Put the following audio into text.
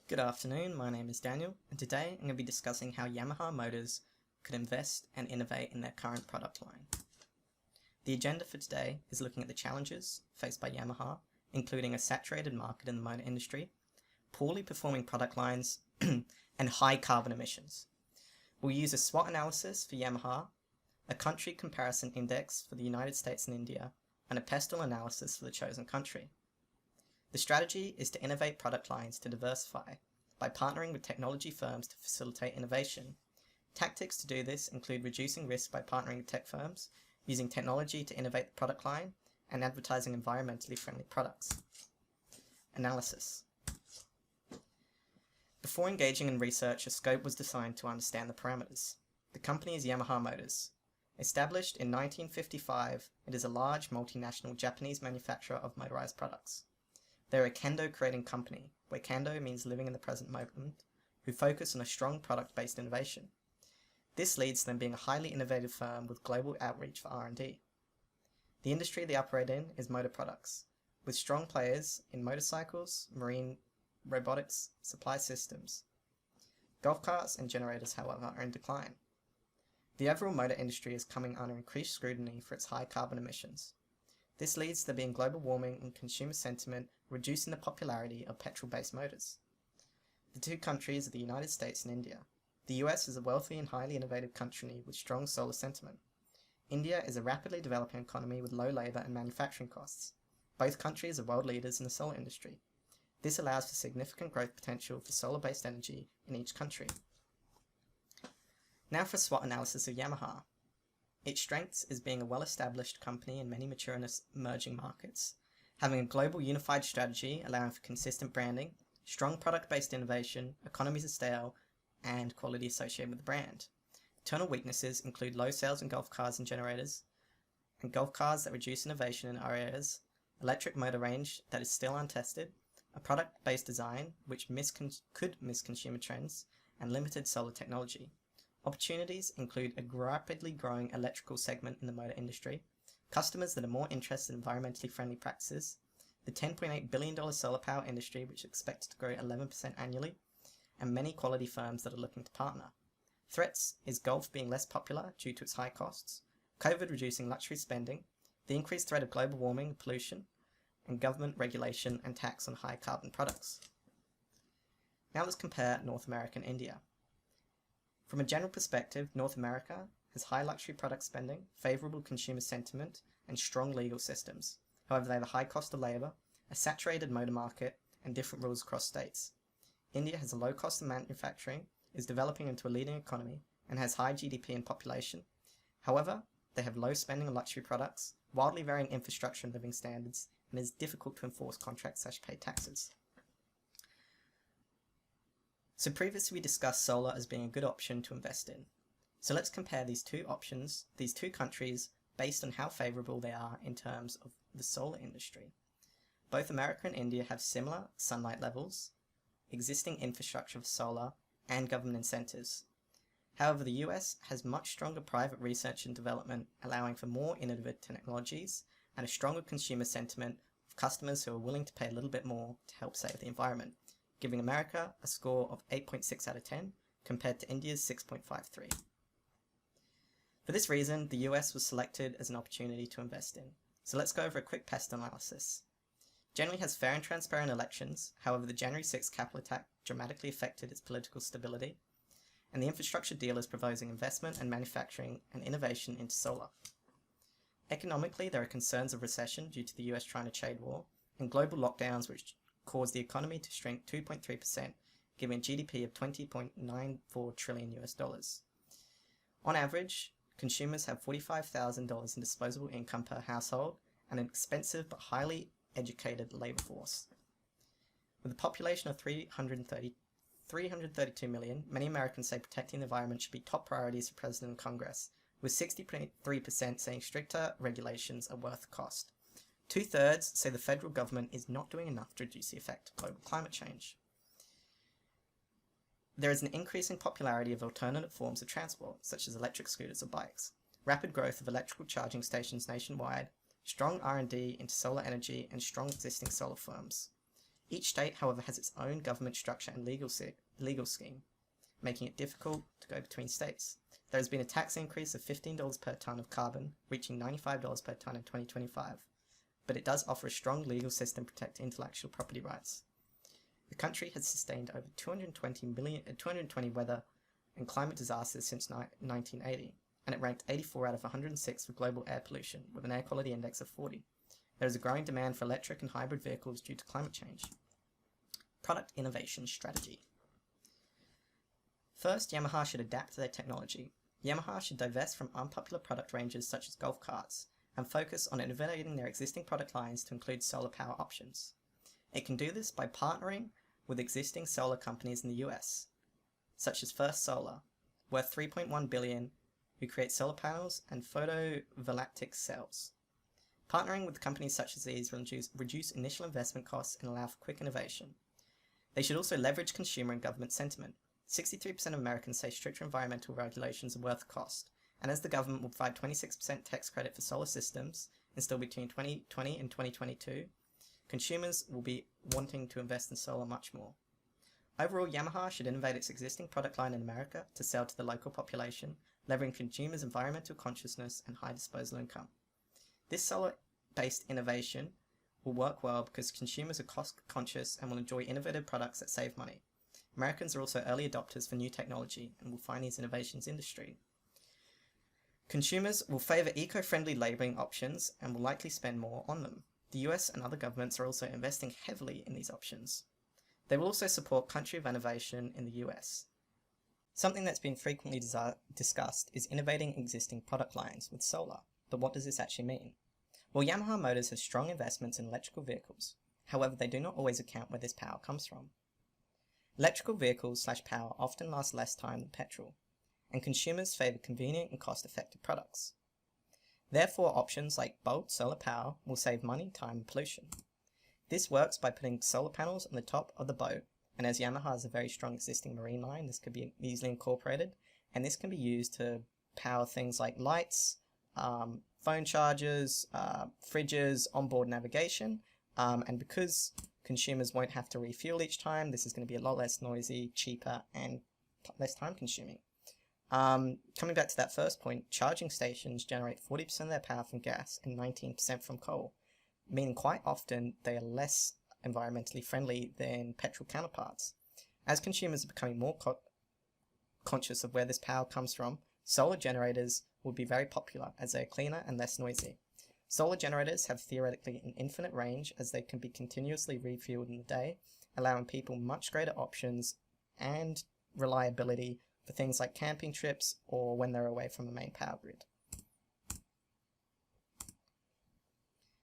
Good afternoon, my name is Daniel, and today I'm going to be discussing how Yamaha motors could invest and innovate in their current product line. The agenda for today is looking at the challenges faced by Yamaha, including a saturated market in the motor industry, poorly performing product lines, and high carbon emissions. We'll use a SWOT analysis for Yamaha, a country comparison index for the United States and India, and a pestle analysis for the chosen country. The strategy is to innovate product lines to diversify by partnering with technology firms to facilitate innovation. Tactics to do this include reducing risk by partnering with tech firms, using technology to innovate the product line, and advertising environmentally friendly products. Analysis. Before engaging in research, a scope was designed to understand the parameters. The company is Yamaha Motors. Established in 1955, it is a large multinational Japanese manufacturer of motorized products. They're a kendo-creating company, where kendo means living in the present moment, who focus on a strong product-based innovation. This leads to them being a highly innovative firm with global outreach for R&D. The industry they operate in is motor products, with strong players in motorcycles, marine, robotics, supply systems. Golf carts and generators, however, are in decline. The overall motor industry is coming under increased scrutiny for its high carbon emissions. This leads to there being global warming and consumer sentiment reducing the popularity of petrol-based motors. The two countries are the United States and India. The US is a wealthy and highly innovative country with strong solar sentiment. India is a rapidly developing economy with low labour and manufacturing costs. Both countries are world leaders in the solar industry. This allows for significant growth potential for solar-based energy in each country. Now for a SWOT analysis of Yamaha. Its strengths is being a well-established company in many mature and emerging markets, having a global unified strategy allowing for consistent branding, strong product-based innovation, economies of scale, and quality associated with the brand. Internal weaknesses include low sales in golf cars and generators, and golf cars that reduce innovation in areas, electric motor range that is still untested, a product-based design which could miss consumer trends, and limited solar technology. Opportunities include a rapidly growing electrical segment in the motor industry, customers that are more interested in environmentally friendly practices, the $10.8 billion solar power industry which is expected to grow 11% annually, and many quality firms that are looking to partner. Threats is golf being less popular due to its high costs, COVID reducing luxury spending, the increased threat of global warming, pollution, and government regulation and tax on high carbon products. Now let's compare North America and India. From a general perspective, North America has high luxury product spending, favourable consumer sentiment, and strong legal systems. However, they have a high cost of labour, a saturated motor market, and different rules across states. India has a low cost of manufacturing, is developing into a leading economy, and has high GDP and population. However, they have low spending on luxury products, wildly varying infrastructure and living standards, and it is difficult to enforce contracts/pay taxes. So previously we discussed solar as being a good option to invest in. So let's compare these two options, these two countries, based on how favourable they are in terms of the solar industry. Both America and India have similar sunlight levels, existing infrastructure for solar, and government incentives. However, the US has much stronger private research and development, allowing for more innovative technologies and a stronger consumer sentiment of customers who are willing to pay a little bit more to help save the environment, giving America a score of 8.6 out of 10 compared to India's 6.53. For this reason, the US was selected as an opportunity to invest in. So let's go over a quick pest analysis. Generally has fair and transparent elections, however the January 6th Capitol attack dramatically affected its political stability, and the infrastructure deal is proposing investment and manufacturing and innovation into solar. Economically, there are concerns of recession due to the US-China trade war, and global lockdowns which caused the economy to shrink 2.3%, giving GDP of $20.94 trillion US. On average, consumers have $45,000 in disposable income per household and an expensive but highly educated labour force. With a population of 332 million, many Americans say protecting the environment should be top priorities for President and Congress, with 60.3% saying stricter regulations are worth the cost. 2/3 say the federal government is not doing enough to reduce the effect of global climate change. There is an increasing popularity of alternative forms of transport, such as electric scooters or bikes, rapid growth of electrical charging stations nationwide, strong R&D into solar energy, and strong existing solar firms. Each state, however, has its own government structure and legal scheme, making it difficult to go between states. There has been a tax increase of $15 per tonne of carbon, reaching $95 per tonne in 2025, but it does offer a strong legal system to protect intellectual property rights. The country has sustained over 220 weather and climate disasters since 1980, and it ranked 84 out of 106 for global air pollution, with an air quality index of 40. There is a growing demand for electric and hybrid vehicles due to climate change. Product innovation strategy. First, Yamaha should adapt to their technology. Yamaha should divest from unpopular product ranges such as golf carts and focus on innovating their existing product lines to include solar power options. It can do this by partnering with existing solar companies in the US, such as First Solar, worth $3.1 billion, who create solar panels and photovoltaic cells. Partnering with companies such as these will reduce initial investment costs and allow for quick innovation. They should also leverage consumer and government sentiment. 63% of Americans say stricter environmental regulations are worth the cost, and as the government will provide 26% tax credit for solar systems installed between 2020 and 2022, consumers will be wanting to invest in solar much more. Overall, Yamaha should innovate its existing product line in America to sell to the local population, leveraging consumers' environmental consciousness and high disposable income. This solar-based innovation will work well because consumers are cost-conscious and will enjoy innovative products that save money. Americans are also early adopters for new technology and will find these innovations industry. Consumers will favour eco-friendly labelling options and will likely spend more on them. The US and other governments are also investing heavily in these options. They will also support country of innovation in the US. Something that's been frequently discussed is innovating existing product lines with solar. But what does this actually mean? Well, Yamaha Motors has strong investments in electrical vehicles. However, they do not always account where this power comes from. Electrical vehicles / power often last less time than petrol, and consumers favour convenient and cost-effective products. Therefore, options like bulk solar power will save money, time, and pollution. This works by putting solar panels on the top of the boat, and as Yamaha has a very strong existing marine line, this could be easily incorporated, and this can be used to power things like lights, phone chargers, fridges, onboard navigation, and because consumers won't have to refuel each time, this is going to be a lot less noisy, cheaper, and less time consuming. Coming back to that first point, charging stations generate 40% of their power from gas and 19% from coal, meaning quite often they are less environmentally friendly than petrol counterparts. As consumers are becoming more conscious of where this power comes from, solar generators will be very popular as they are cleaner and less noisy. Solar generators have theoretically an infinite range as they can be continuously refueled in the day, allowing people much greater options and reliability for things like camping trips or when they're away from the main power grid.